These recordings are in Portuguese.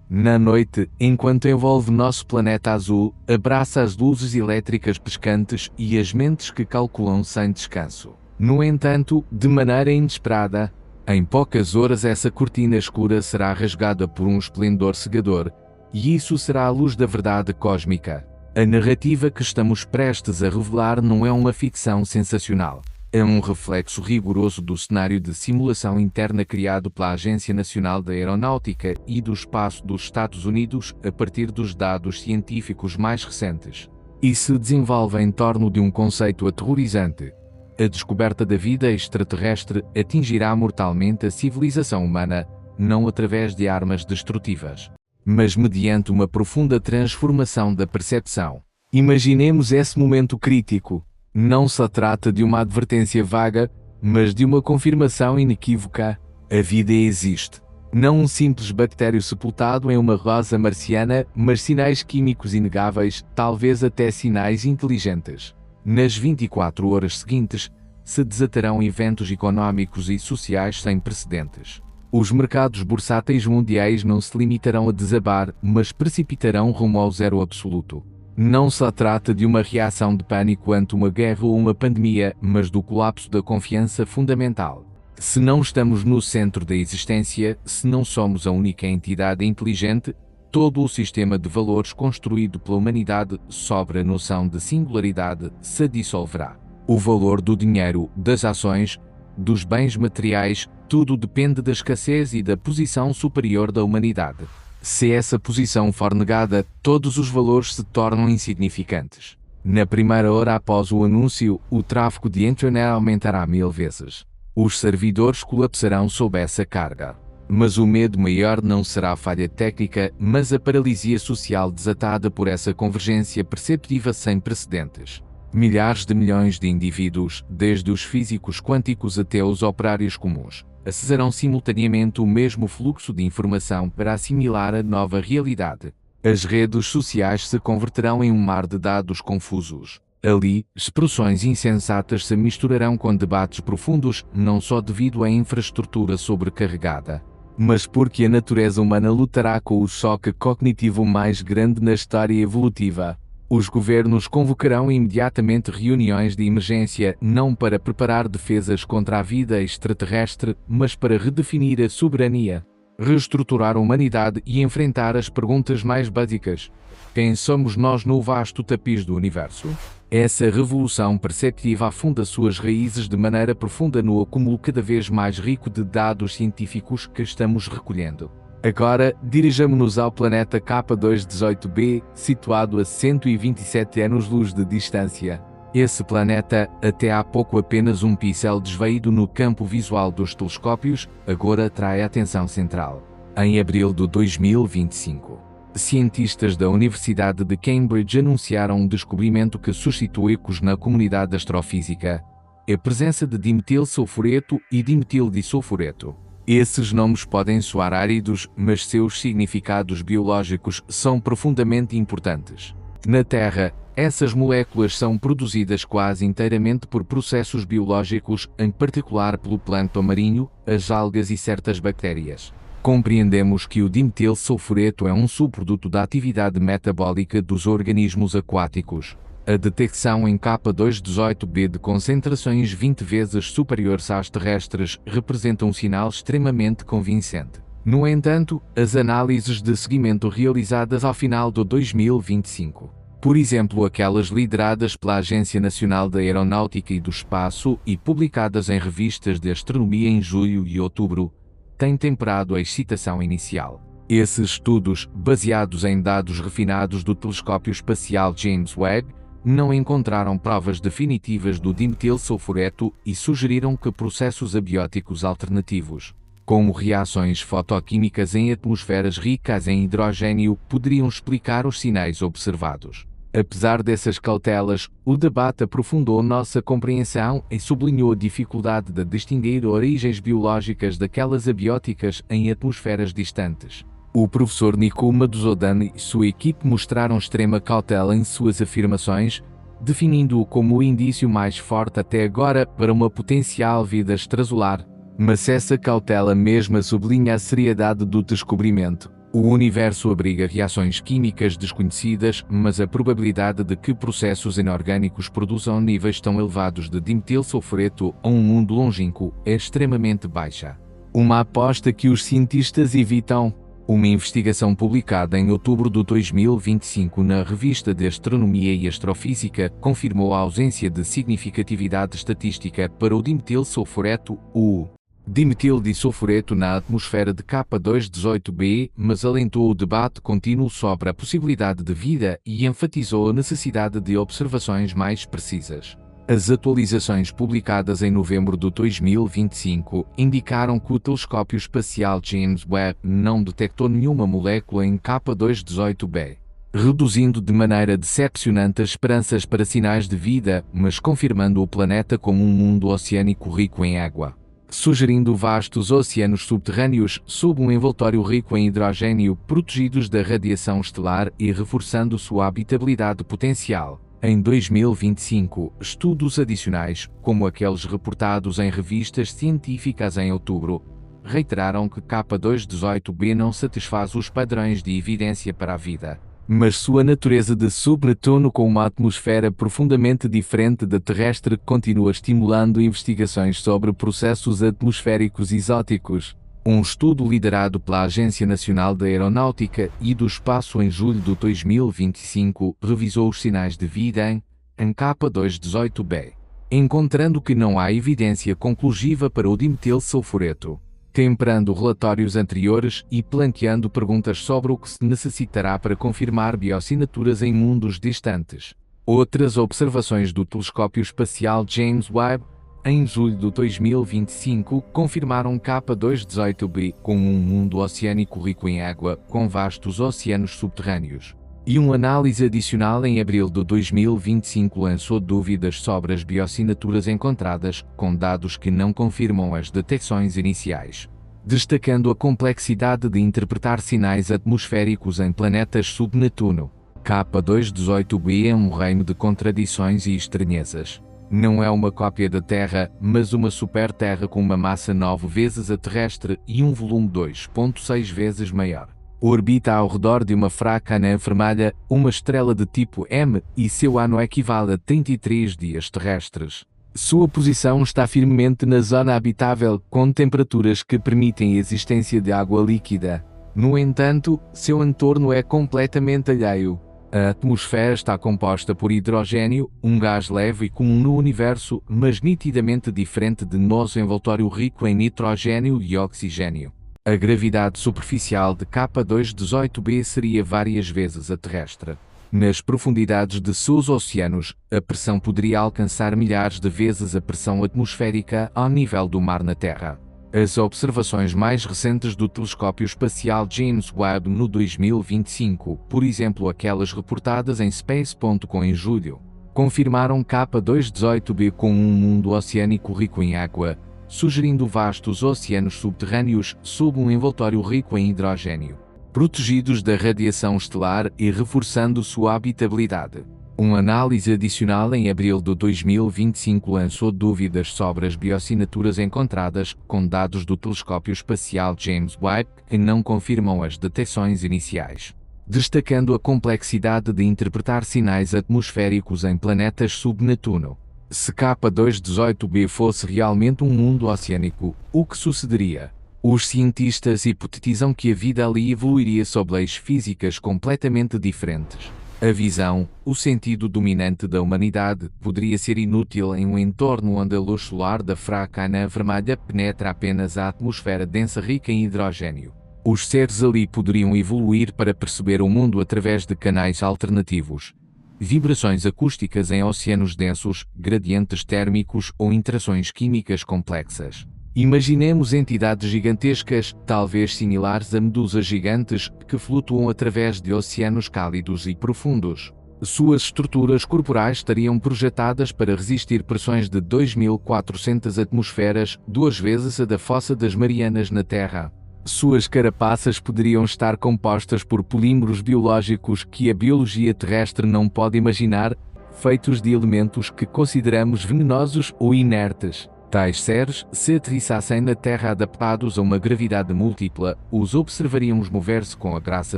Na noite, enquanto envolve nosso planeta azul, abraça as luzes elétricas piscantes e as mentes que calculam sem descanso. No entanto, de maneira inesperada, em poucas horas essa cortina escura será rasgada por um esplendor cegador, e isso será a luz da verdade cósmica. A narrativa que estamos prestes a revelar não é uma ficção sensacional. É um reflexo rigoroso do cenário de simulação interna criado pela Agência Nacional da Aeronáutica e do Espaço dos Estados Unidos a partir dos dados científicos mais recentes. E se desenvolve em torno de um conceito aterrorizante. A descoberta da vida extraterrestre atingirá mortalmente a civilização humana, não através de armas destrutivas, mas mediante uma profunda transformação da percepção. Imaginemos esse momento crítico. Não se trata de uma advertência vaga, mas de uma confirmação inequívoca. A vida existe. Não um simples bactério sepultado em uma rosa marciana, mas sinais químicos inegáveis, talvez até sinais inteligentes. Nas 24 horas seguintes, se desatarão eventos económicos e sociais sem precedentes. Os mercados bursáteis mundiais não se limitarão a desabar, mas precipitarão rumo ao zero absoluto. Não se trata de uma reação de pânico ante uma guerra ou uma pandemia, mas do colapso da confiança fundamental. Se não estamos no centro da existência, se não somos a única entidade inteligente, todo o sistema de valores construído pela humanidade sobre a noção de singularidade se dissolverá. O valor do dinheiro, das ações, dos bens materiais, tudo depende da escassez e da posição superior da humanidade. Se essa posição for negada, todos os valores se tornam insignificantes. Na primeira hora após o anúncio, o tráfego de internet aumentará 1000 vezes. Os servidores colapsarão sob essa carga. Mas o medo maior não será a falha técnica, mas a paralisia social desatada por essa convergência perceptiva sem precedentes. Milhares de milhões de indivíduos, desde os físicos quânticos até os operários comuns, acessarão simultaneamente o mesmo fluxo de informação para assimilar a nova realidade. As redes sociais se converterão em um mar de dados confusos. Ali, expressões insensatas se misturarão com debates profundos, não só devido à infraestrutura sobrecarregada, mas porque a natureza humana lutará com o choque cognitivo mais grande na história evolutiva. Os governos convocarão imediatamente reuniões de emergência, não para preparar defesas contra a vida extraterrestre, mas para redefinir a soberania, reestruturar a humanidade e enfrentar as perguntas mais básicas. Quem somos nós no vasto tapiz do universo? Essa revolução perceptiva afunda suas raízes de maneira profunda no acúmulo cada vez mais rico de dados científicos que estamos recolhendo. Agora, dirijamo-nos ao planeta K218b, situado a 127 anos-luz de distância. Esse planeta, até há pouco apenas um pixel desvaído no campo visual dos telescópios, agora atrai a atenção central. Em abril de 2025, cientistas da Universidade de Cambridge anunciaram um descobrimento que suscitou ecos na comunidade astrofísica: a presença de dimetilsulfureto e dimetildisulfureto. Esses nomes podem soar áridos, mas seus significados biológicos são profundamente importantes. Na Terra, essas moléculas são produzidas quase inteiramente por processos biológicos, em particular pelo plâncton marinho, as algas e certas bactérias. Compreendemos que o dimetilsulfureto é um subproduto da atividade metabólica dos organismos aquáticos. A detecção em K218b de concentrações 20 vezes superiores às terrestres representa um sinal extremamente convincente. No entanto, as análises de seguimento realizadas ao final de 2025, por exemplo aquelas lideradas pela Agência Nacional da Aeronáutica e do Espaço e publicadas em revistas de astronomia em julho e outubro, têm temperado a excitação inicial. Esses estudos, baseados em dados refinados do telescópio espacial James Webb, não encontraram provas definitivas do dimetilsulfureto e sugeriram que processos abióticos alternativos, como reações fotoquímicas em atmosferas ricas em hidrogênio, poderiam explicar os sinais observados. Apesar dessas cautelas, o debate aprofundou nossa compreensão e sublinhou a dificuldade de distinguir origens biológicas daquelas abióticas em atmosferas distantes. O professor Nico Madhusudan e sua equipe mostraram extrema cautela em suas afirmações, definindo-o como o indício mais forte até agora para uma potencial vida extrasolar. Mas essa cautela mesma sublinha a seriedade do descobrimento. O universo abriga reações químicas desconhecidas, mas a probabilidade de que processos inorgânicos produzam níveis tão elevados de dimetilsulfureto a um mundo longínquo é extremamente baixa. Uma aposta que os cientistas evitam. Uma investigação publicada em outubro de 2025 na Revista de Astronomia e Astrofísica confirmou a ausência de significatividade estatística para o dimetilsulfureto, o dimetildisulfureto na atmosfera de K218b, mas alentou o debate contínuo sobre a possibilidade de vida e enfatizou a necessidade de observações mais precisas. As atualizações publicadas em novembro de 2025 indicaram que o telescópio espacial James Webb não detectou nenhuma molécula em K218b, reduzindo de maneira decepcionante as esperanças para sinais de vida, mas confirmando o planeta como um mundo oceânico rico em água, sugerindo vastos oceanos subterrâneos sob um envoltório rico em hidrogênio protegidos da radiação estelar e reforçando sua habitabilidade potencial. Em 2025, estudos adicionais, como aqueles reportados em revistas científicas em outubro, reiteraram que K218b não satisfaz os padrões de evidência para a vida, mas sua natureza de subnetuno com uma atmosfera profundamente diferente da terrestre continua estimulando investigações sobre processos atmosféricos exóticos. Um estudo liderado pela Agência Nacional da Aeronáutica e do Espaço em julho de 2025 revisou os sinais de vida em K218b, encontrando que não há evidência conclusiva para o dimetilsulfureto, temperando relatórios anteriores e planteando perguntas sobre o que se necessitará para confirmar bioassinaturas em mundos distantes. Outras observações do telescópio espacial James Webb, em julho de 2025, confirmaram K218b como um mundo oceânico rico em água, com vastos oceanos subterrâneos. E uma análise adicional em abril de 2025 lançou dúvidas sobre as bioassinaturas encontradas, com dados que não confirmam as detecções iniciais, destacando a complexidade de interpretar sinais atmosféricos em planetas subnetuno. K218b é um reino de contradições e estranhezas. Não é uma cópia da Terra, mas uma super-Terra com uma massa 9 vezes a terrestre e um volume 2,6 vezes maior. Orbita ao redor de uma fraca anã vermelha, uma estrela de tipo M, e seu ano equivale a 33 dias terrestres. Sua posição está firmemente na zona habitável, com temperaturas que permitem a existência de água líquida. No entanto, seu entorno é completamente alheio. A atmosfera está composta por hidrogênio, um gás leve e comum no universo, mas nitidamente diferente de nosso envoltório rico em nitrogênio e oxigênio. A gravidade superficial de K218b seria várias vezes a terrestre. Nas profundidades de seus oceanos, a pressão poderia alcançar milhares de vezes a pressão atmosférica ao nível do mar na Terra. As observações mais recentes do telescópio espacial James Webb no 2025, por exemplo aquelas reportadas em Space.com em julho, confirmaram K218b como um mundo oceânico rico em água, sugerindo vastos oceanos subterrâneos sob um envoltório rico em hidrogênio, protegidos da radiação estelar e reforçando sua habitabilidade. Uma análise adicional em abril de 2025 lançou dúvidas sobre as bioassinaturas encontradas, com dados do telescópio espacial James Webb que não confirmam as detecções iniciais, destacando a complexidade de interpretar sinais atmosféricos em planetas subnetuno. Se K218b fosse realmente um mundo oceânico, o que sucederia? Os cientistas hipotetizam que a vida ali evoluiria sob leis físicas completamente diferentes. A visão, o sentido dominante da humanidade, poderia ser inútil em um entorno onde a luz solar da fraca anã vermelha penetra apenas a atmosfera densa rica em hidrogênio. Os seres ali poderiam evoluir para perceber o mundo através de canais alternativos, vibrações acústicas em oceanos densos, gradientes térmicos ou interações químicas complexas. Imaginemos entidades gigantescas, talvez similares a medusas gigantes, que flutuam através de oceanos cálidos e profundos. Suas estruturas corporais estariam projetadas para resistir pressões de 2.400 atmosferas, 2 vezes a da Fossa das Marianas na Terra. Suas carapaças poderiam estar compostas por polímeros biológicos que a biologia terrestre não pode imaginar, feitos de elementos que consideramos venenosos ou inertes. Tais seres, se aterrissassem na Terra adaptados a uma gravidade múltipla, os observaríamos mover-se com a graça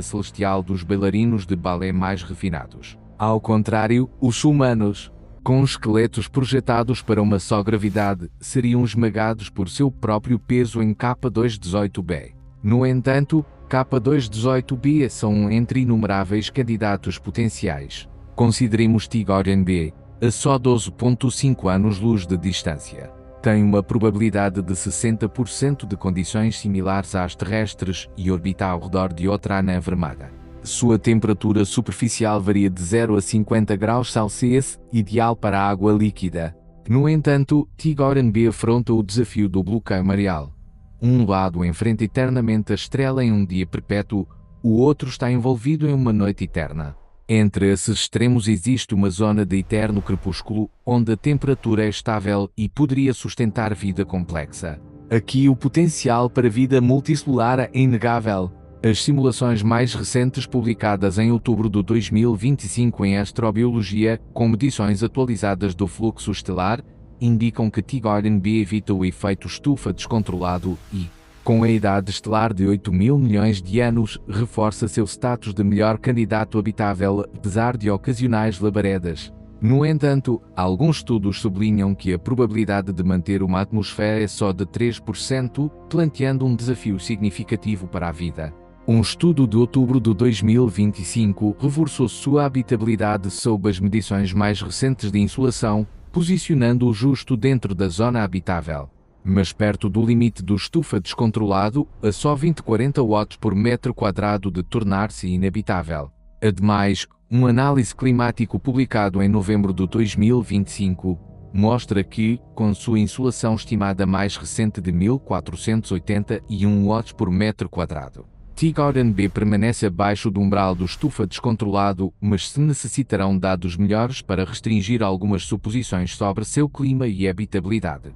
celestial dos bailarinos de balé mais refinados. Ao contrário, os humanos, com esqueletos projetados para uma só gravidade, seriam esmagados por seu próprio peso em K218b. No entanto, K218b são entre inumeráveis candidatos potenciais. Consideremos Tigorian B, a só 12,5 anos-luz de distância. Tem uma probabilidade de 60% de condições similares às terrestres e orbita ao redor de outra anã vermelha. Sua temperatura superficial varia de 0 a 50 graus Celsius, ideal para a água líquida. No entanto, Tigorian B afronta o desafio do bloqueio mareal. Um lado enfrenta eternamente a estrela em um dia perpétuo, o outro está envolvido em uma noite eterna. Entre esses extremos existe uma zona de eterno crepúsculo, onde a temperatura é estável e poderia sustentar vida complexa. Aqui o potencial para vida multicelular é inegável. As simulações mais recentes publicadas em outubro de 2025 em Astrobiologia, com medições atualizadas do fluxo estelar, indicam que Tigorian B evita o efeito estufa descontrolado e, com a idade estelar de 8 mil milhões de anos, reforça seu status de melhor candidato habitável, apesar de ocasionais labaredas. No entanto, alguns estudos sublinham que a probabilidade de manter uma atmosfera é só de 3%, planteando um desafio significativo para a vida. Um estudo de outubro de 2025 reforçou sua habitabilidade sob as medições mais recentes de insolação, posicionando-o justo dentro da zona habitável. Mas perto do limite do estufa descontrolado, a só 20-40 watts por metro quadrado de tornar-se inabitável. Ademais, um análise climático publicado em novembro de 2025 mostra que, com sua insolação estimada mais recente de 1481 watts por metro quadrado, Tigorian B permanece abaixo do umbral do estufa descontrolado, mas se necessitarão dados melhores para restringir algumas suposições sobre seu clima e habitabilidade.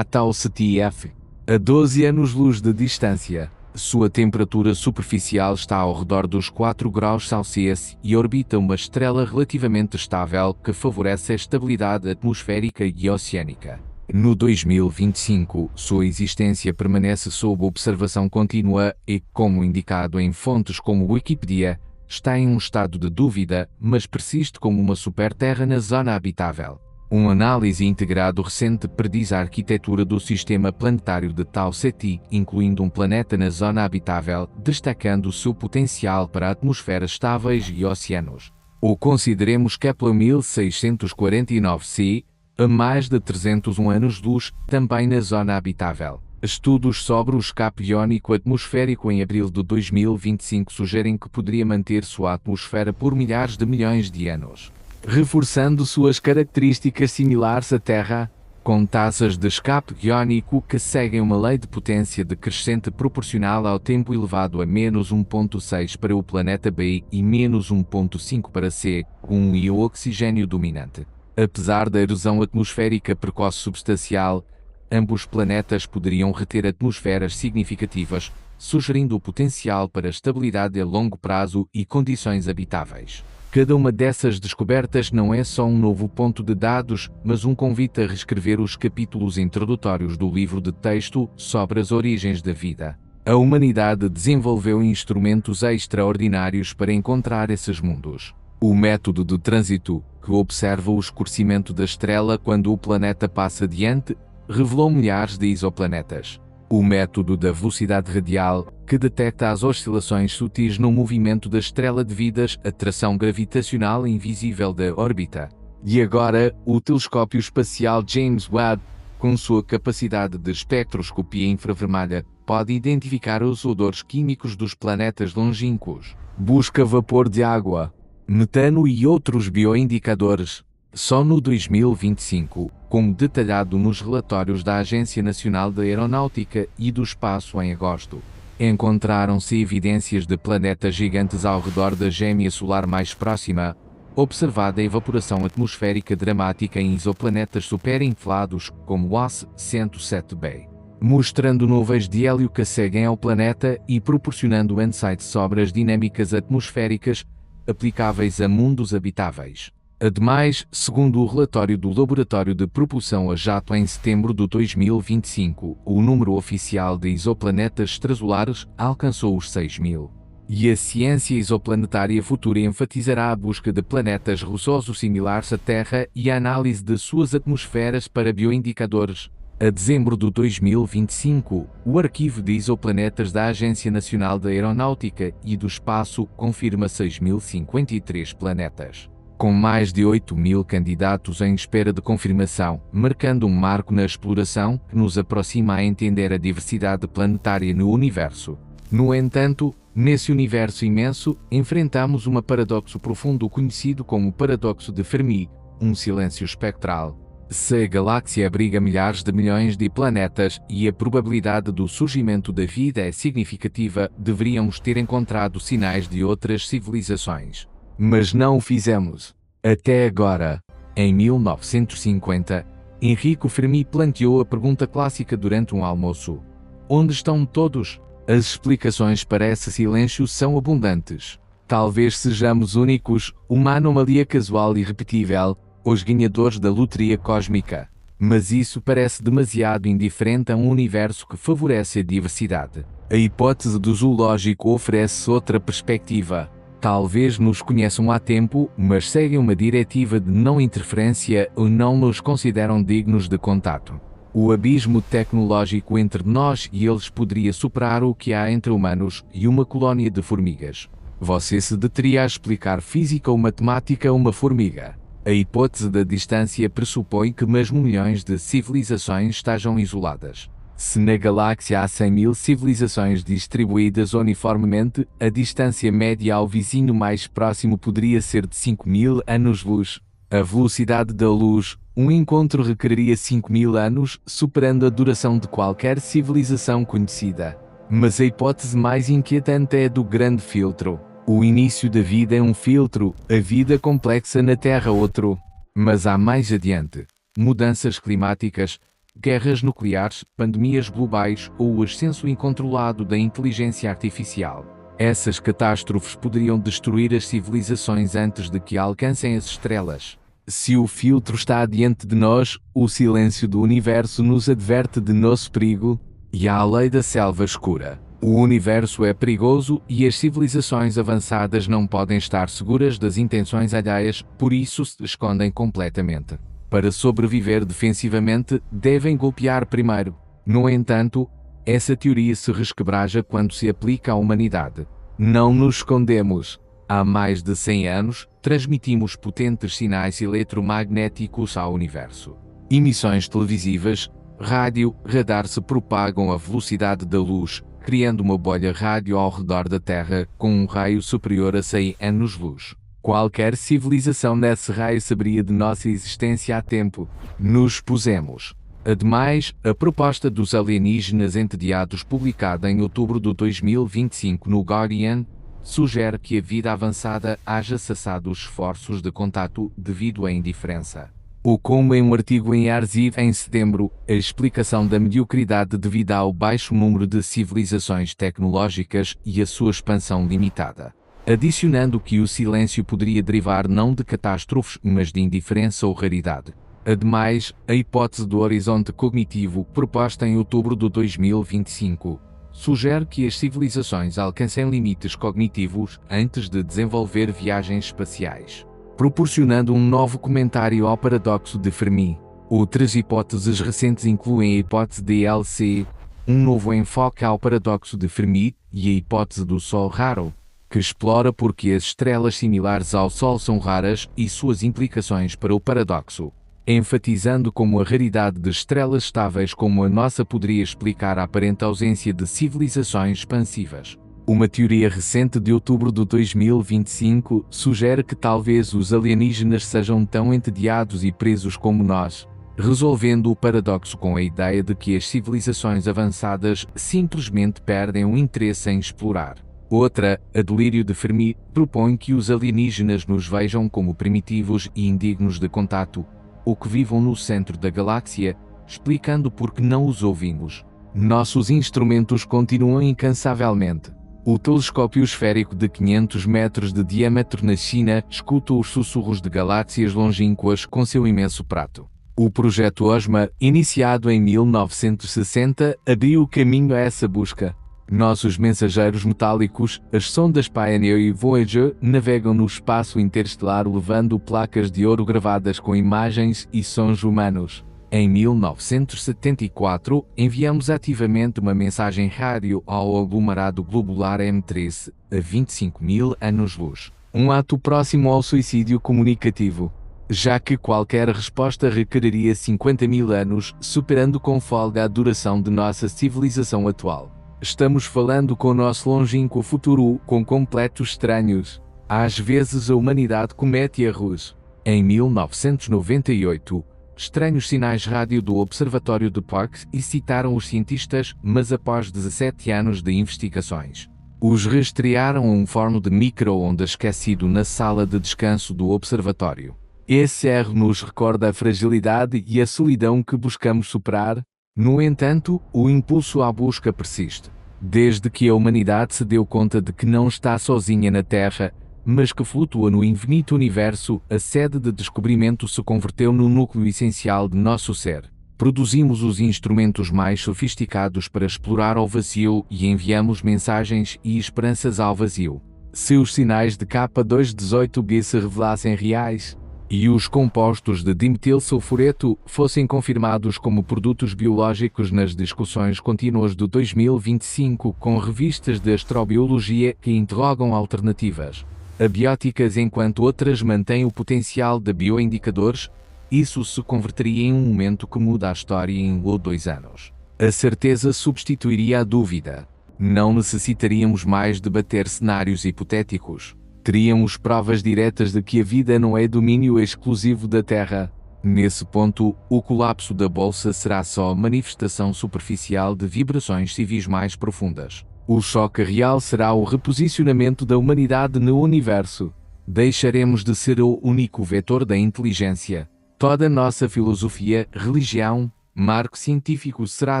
Tau Ceti-F. A 12 anos-luz de distância, sua temperatura superficial está ao redor dos 4 graus Celsius e orbita uma estrela relativamente estável que favorece a estabilidade atmosférica e oceânica. No 2025, sua existência permanece sob observação contínua e, como indicado em fontes como Wikipedia, está em um estado de dúvida, mas persiste como uma superterra na zona habitável. Uma análise integrado recente prediz a arquitetura do sistema planetário de Tau Ceti, incluindo um planeta na zona habitável, destacando seu potencial para atmosferas estáveis e oceanos. Ou consideremos Kepler 1649c, a mais de 301 anos-luz, também na zona habitável. Estudos sobre o escape iónico atmosférico em abril de 2025 sugerem que poderia manter sua atmosfera por milhares de milhões de anos, reforçando suas características similares à Terra, com taxas de escape iónico que seguem uma lei de potência decrescente proporcional ao tempo elevado a menos 1,6 para o planeta B e menos 1,5 para C, e o oxigênio dominante. Apesar da erosão atmosférica precoce substancial, ambos planetas poderiam reter atmosferas significativas, sugerindo o potencial para estabilidade a longo prazo e condições habitáveis. Cada uma dessas descobertas não é só um novo ponto de dados, mas um convite a reescrever os capítulos introdutórios do livro de texto sobre as origens da vida. A humanidade desenvolveu instrumentos extraordinários para encontrar esses mundos. O método de trânsito, que observa o escurecimento da estrela quando o planeta passa adiante, revelou milhares de isoplanetas. O método da velocidade radial, que detecta as oscilações sutis no movimento da estrela devido à atração gravitacional invisível da órbita. E agora, o telescópio espacial James Webb, com sua capacidade de espectroscopia infravermelha, pode identificar os odores químicos dos planetas longínquos. Busca vapor de água, metano e outros bioindicadores. Só no 2025, como detalhado nos relatórios da Agência Nacional da Aeronáutica e do Espaço em agosto, encontraram-se evidências de planetas gigantes ao redor da gêmea solar mais próxima, observada a evaporação atmosférica dramática em isoplanetas superinflados como WASP 107b, mostrando nuvens de hélio que seguem ao planeta e proporcionando insights sobre as dinâmicas atmosféricas aplicáveis a mundos habitáveis. Ademais, segundo o relatório do Laboratório de Propulsão a Jato em setembro de 2025, o número oficial de exoplanetas extrasolares alcançou os 6.000. E a ciência exoplanetária futura enfatizará a busca de planetas rochosos similares à Terra e a análise de suas atmosferas para bioindicadores. A dezembro de 2025, o Arquivo de Exoplanetas da Agência Nacional da Aeronáutica e do Espaço confirma 6.053 planetas, com mais de 8.000 candidatos em espera de confirmação, marcando um marco na exploração que nos aproxima a entender a diversidade planetária no universo. No entanto, nesse universo imenso, enfrentamos um paradoxo profundo conhecido como paradoxo de Fermi, um silêncio espectral. Se a galáxia abriga milhares de milhões de planetas e a probabilidade do surgimento da vida é significativa, deveríamos ter encontrado sinais de outras civilizações. Mas não o fizemos. Até agora. Em 1950, Enrico Fermi planteou a pergunta clássica durante um almoço: onde estão todos? As explicações para esse silêncio são abundantes. Talvez sejamos únicos, uma anomalia casual e irrepetível, os ganhadores da loteria cósmica. Mas isso parece demasiado indiferente a um universo que favorece a diversidade. A hipótese do zoológico oferece outra perspectiva. Talvez nos conheçam há tempo, mas seguem uma diretiva de não interferência ou não nos consideram dignos de contato. O abismo tecnológico entre nós e eles poderia superar o que há entre humanos e uma colónia de formigas. Você se deteria a explicar física ou matemática a uma formiga. A hipótese da distância pressupõe que mesmo milhões de civilizações estejam isoladas. Se na galáxia há 100.000 civilizações distribuídas uniformemente, a distância média ao vizinho mais próximo poderia ser de 5.000 anos-luz. A velocidade da luz, um encontro requeriria 5.000 anos, superando a duração de qualquer civilização conhecida. Mas a hipótese mais inquietante é a do grande filtro. O início da vida é um filtro, a vida complexa na Terra outro. Mas há mais adiante. Mudanças climáticas, guerras nucleares, pandemias globais ou o ascenso incontrolado da inteligência artificial. Essas catástrofes poderiam destruir as civilizações antes de que alcancem as estrelas. Se o filtro está adiante de nós, o silêncio do universo nos adverte de nosso perigo, e há a lei da selva escura. O universo é perigoso e as civilizações avançadas não podem estar seguras das intenções alheias, por isso se escondem completamente. Para sobreviver defensivamente, devem golpear primeiro. No entanto, essa teoria se resquebraja quando se aplica à humanidade. Não nos escondemos. Há mais de 100 anos, transmitimos potentes sinais eletromagnéticos ao universo. Emissões televisivas, rádio, radar se propagam à velocidade da luz, criando uma bolha rádio ao redor da Terra com um raio superior a 100 anos-luz. Qualquer civilização nesse raio saberia de nossa existência há tempo. Nos pusemos. Ademais, a proposta dos alienígenas entediados publicada em outubro de 2025 no Guardian sugere que a vida avançada haja cessado os esforços de contato devido à indiferença. Ou como em um artigo em Arziv em setembro, a explicação da mediocridade devido ao baixo número de civilizações tecnológicas e a sua expansão limitada. Adicionando que o silêncio poderia derivar não de catástrofes, mas de indiferença ou raridade. Ademais, a hipótese do horizonte cognitivo, proposta em outubro de 2025, sugere que as civilizações alcancem limites cognitivos antes de desenvolver viagens espaciais, proporcionando um novo comentário ao paradoxo de Fermi. Outras hipóteses recentes incluem a hipótese de LC, um novo enfoque ao paradoxo de Fermi, e a hipótese do Sol raro, que explora por que as estrelas similares ao Sol são raras e suas implicações para o paradoxo, enfatizando como a raridade de estrelas estáveis como a nossa poderia explicar a aparente ausência de civilizações expansivas. Uma teoria recente de outubro de 2025 sugere que talvez os alienígenas sejam tão entediados e presos como nós, resolvendo o paradoxo com a ideia de que as civilizações avançadas simplesmente perdem o interesse em explorar. Outra, a delírio de Fermi, propõe que os alienígenas nos vejam como primitivos e indignos de contato, ou que vivam no centro da galáxia, explicando por que não os ouvimos. Nossos instrumentos continuam incansavelmente. O telescópio esférico de 500 metros de diâmetro na China escuta os sussurros de galáxias longínquas com seu imenso prato. O projeto OSMA, iniciado em 1960, abriu o caminho a essa busca. Nossos mensageiros metálicos, as sondas Pioneer e Voyager, navegam no espaço interestelar levando placas de ouro gravadas com imagens e sons humanos. Em 1974, enviamos ativamente uma mensagem rádio ao aglomerado globular M13, a 25.000 anos-luz. Um ato próximo ao suicídio comunicativo, já que qualquer resposta requeriria 50.000 anos, superando com folga a duração de nossa civilização atual. Estamos falando com o nosso longínquo futuro com completos estranhos. Às vezes a humanidade comete erros. Em 1998, estranhos sinais rádio do Observatório de Parkes excitaram os cientistas, mas após 17 anos de investigações, os rastrearam a um forno de micro-ondas esquecido na sala de descanso do observatório. Esse erro nos recorda a fragilidade e a solidão que buscamos superar. No entanto, o impulso à busca persiste. Desde que a humanidade se deu conta de que não está sozinha na Terra, mas que flutua no infinito universo, a sede de descobrimento se converteu no núcleo essencial de nosso ser. Produzimos os instrumentos mais sofisticados para explorar ao vazio e enviamos mensagens e esperanças ao vazio. Se os sinais de K218b se revelassem reais, e os compostos de dimetilsulfureto fossem confirmados como produtos biológicos nas discussões contínuas do 2025 com revistas de astrobiologia que interrogam alternativas abióticas enquanto outras mantêm o potencial de bioindicadores, isso se converteria em um momento que muda a história em 1 ou 2 anos. A certeza substituiria a dúvida. Não necessitaríamos mais debater cenários hipotéticos. Teríamos provas diretas de que a vida não é domínio exclusivo da Terra. Nesse ponto, o colapso da Bolsa será só manifestação superficial de vibrações civis mais profundas. O choque real será o reposicionamento da humanidade no universo. Deixaremos de ser o único vetor da inteligência. Toda nossa filosofia, religião, marco científico será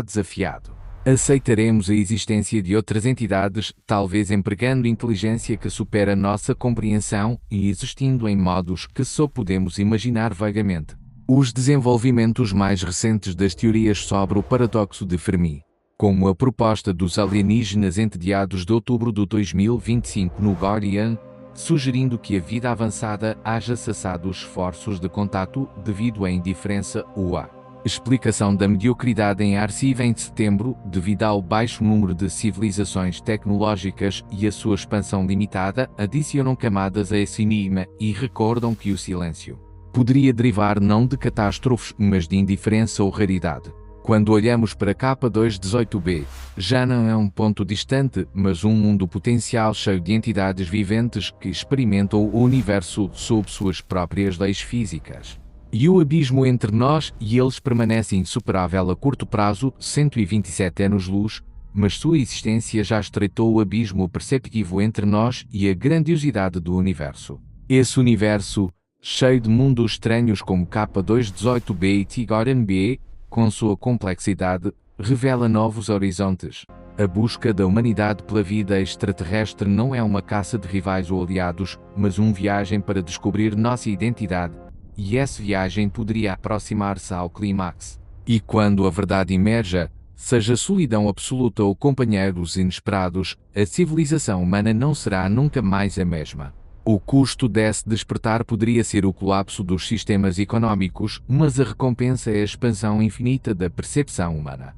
desafiado. Aceitaremos a existência de outras entidades, talvez empregando inteligência que supera nossa compreensão e existindo em modos que só podemos imaginar vagamente. Os desenvolvimentos mais recentes das teorias sobre o paradoxo de Fermi, como a proposta dos alienígenas entediados de outubro de 2025 no Guardian, sugerindo que a vida avançada haja cessado os esforços de contato devido à indiferença ou à explicação da mediocridade em Arcive em setembro, devido ao baixo número de civilizações tecnológicas e a sua expansão limitada, adicionam camadas a esse enigma e recordam que o silêncio poderia derivar não de catástrofes, mas de indiferença ou raridade. Quando olhamos para K218b, já não é um ponto distante, mas um mundo potencial cheio de entidades viventes que experimentam o universo sob suas próprias leis físicas. E o abismo entre nós e eles permanece insuperável a curto prazo, 127 anos-luz, mas sua existência já estreitou o abismo perceptivo entre nós e a grandiosidade do universo. Esse universo, cheio de mundos estranhos como K218b e Tigorian B, com sua complexidade, revela novos horizontes. A busca da humanidade pela vida extraterrestre não é uma caça de rivais ou aliados, mas uma viagem para descobrir nossa identidade. E essa viagem poderia aproximar-se ao clímax. E quando a verdade emerja, seja solidão absoluta ou companheiros inesperados, a civilização humana não será nunca mais a mesma. O custo desse despertar poderia ser o colapso dos sistemas econômicos, mas a recompensa é a expansão infinita da percepção humana.